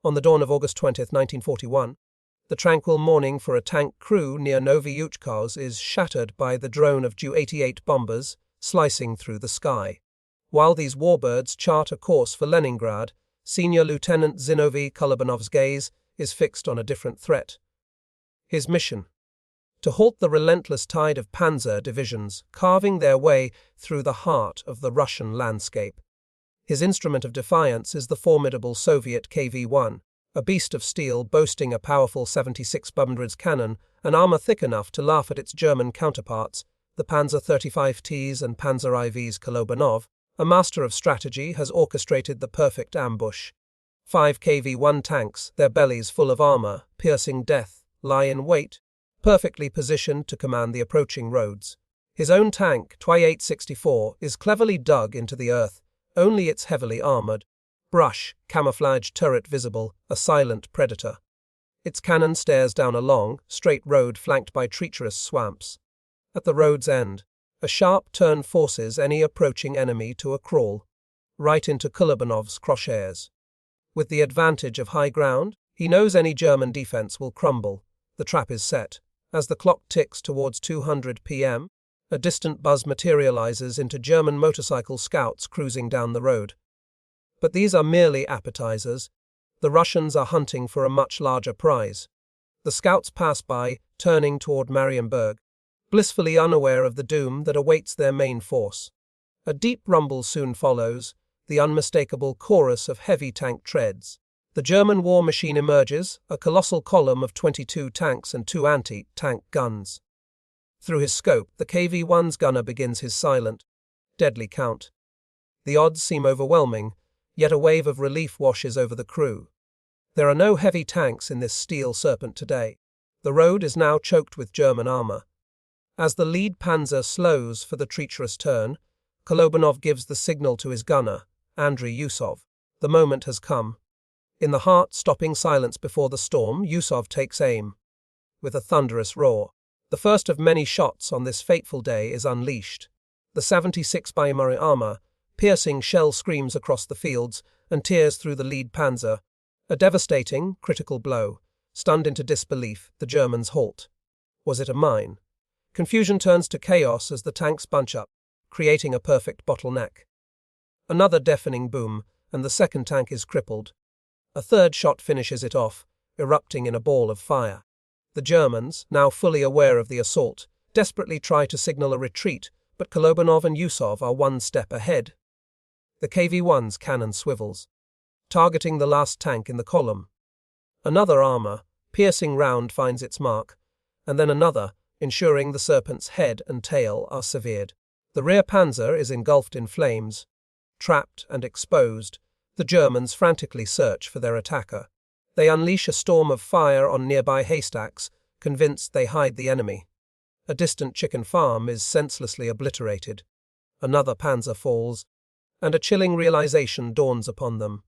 On the dawn of August 20th, 1941, the tranquil morning for a tank crew near Novi Uchkos is shattered by the drone of Ju-88 bombers slicing through the sky. While these warbirds chart a course for Leningrad, Senior Lieutenant Zinoviy Kolobanov's gaze is fixed on a different threat. His mission: to halt the relentless tide of Panzer divisions carving their way through the heart of the Russian landscape. His instrument of defiance is the formidable Soviet KV-1, a beast of steel boasting a powerful 76 mm cannon, an armor thick enough to laugh at its German counterparts, the Panzer 35Ts and Panzer IVs. Kolobanov, a master of strategy, has orchestrated the perfect ambush. 5 KV-1 tanks, their bellies full of armor, piercing death, lie in wait, perfectly positioned to command the approaching roads. His own tank, Ty-864, is cleverly dug into the earth, only its heavily armored, brush, camouflage turret visible, a silent predator. Its cannon stares down a long, straight road flanked by treacherous swamps. At the road's end, a sharp turn forces any approaching enemy to a crawl, right into Kolobanov's crosshairs. With the advantage of high ground, he knows any German defense will crumble. The trap is set. As the clock ticks towards 200 p.m., a distant buzz materializes into German motorcycle scouts cruising down the road. But these are merely appetizers. The Russians are hunting for a much larger prize. The scouts pass by, turning toward Marienburg, blissfully unaware of the doom that awaits their main force. A deep rumble soon follows, the unmistakable chorus of heavy tank treads. The German war machine emerges, a colossal column of 22 tanks and 2 anti-tank guns. Through his scope, the KV-1's gunner begins his silent, deadly count. The odds seem overwhelming, yet a wave of relief washes over the crew. There are no heavy tanks in this steel serpent today. The road is now choked with German armor. As the lead Panzer slows for the treacherous turn, Kolobanov gives the signal to his gunner, Andriy Yusov. The moment has come. In the heart-stopping silence before the storm, Yusov takes aim. With a thunderous roar, the first of many shots on this fateful day is unleashed. The 76 mm armor, piercing shell screams across the fields and tears through the lead Panzer. A devastating, critical blow. Stunned into disbelief, the Germans halt. Was it a mine? Confusion turns to chaos as the tanks bunch up, creating a perfect bottleneck. Another deafening boom, and the second tank is crippled. A third shot finishes it off, erupting in a ball of fire. The Germans, now fully aware of the assault, desperately try to signal a retreat, but Kolobanov and Yusov are one step ahead. The KV-1's cannon swivels, targeting the last tank in the column. Another armor-piercing round finds its mark, and then another, ensuring the serpent's head and tail are severed. The rear Panzer is engulfed in flames. Trapped and exposed, the Germans frantically search for their attacker. They unleash a storm of fire on nearby haystacks, convinced they hide the enemy. A distant chicken farm is senselessly obliterated. Another Panzer falls, and a chilling realization dawns upon them.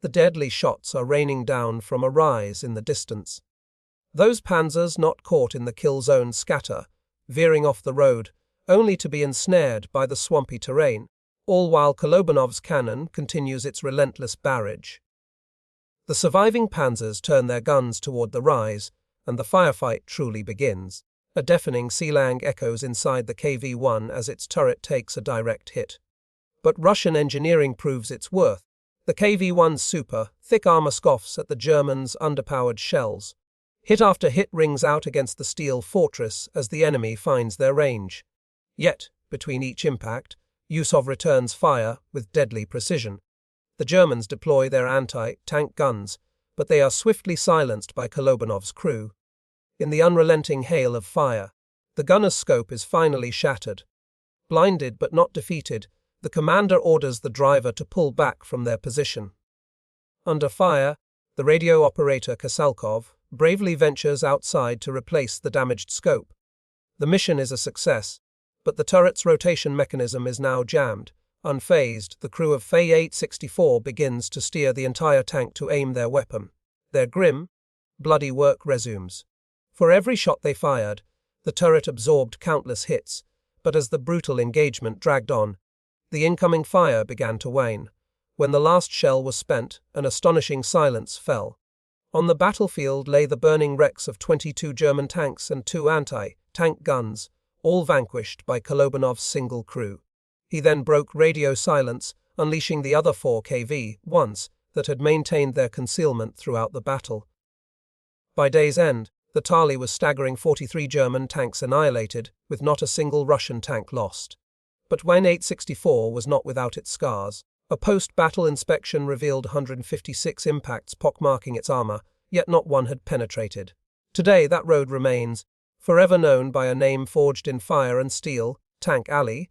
The deadly shots are raining down from a rise in the distance. Those Panzers not caught in the kill zone scatter, veering off the road, only to be ensnared by the swampy terrain, all while Kolobanov's cannon continues its relentless barrage. The surviving Panzers turn their guns toward the rise, and the firefight truly begins. A deafening sealang echoes inside the KV-1 as its turret takes a direct hit. But Russian engineering proves its worth. The KV-1's super, thick armor scoffs at the Germans' underpowered shells. Hit after hit rings out against the steel fortress as the enemy finds their range. Yet, between each impact, Yusov returns fire with deadly precision. The Germans deploy their anti-tank guns, but they are swiftly silenced by Kolobanov's crew. In the unrelenting hail of fire, the gunner's scope is finally shattered. Blinded but not defeated, the commander orders the driver to pull back from their position. Under fire, the radio operator Kosalkov bravely ventures outside to replace the damaged scope. The mission is a success, but the turret's rotation mechanism is now jammed. Unfazed, the crew of Ty-864 begins to steer the entire tank to aim their weapon. Their grim, bloody work resumes. For every shot they fired, the turret absorbed countless hits, but as the brutal engagement dragged on, the incoming fire began to wane. When the last shell was spent, an astonishing silence fell. On the battlefield lay the burning wrecks of 22 German tanks and 2 anti-tank guns, all vanquished by Kolobanov's single crew. He then broke radio silence, unleashing the other 4 KV-1s that had maintained their concealment throughout the battle. By day's end, the tally was staggering: 43 German tanks annihilated, with not a single Russian tank lost. But when 864 was not without its scars. A post-battle inspection revealed 156 impacts pockmarking its armor, yet not one had penetrated. Today that road remains, forever known by a name forged in fire and steel, Tank Alley,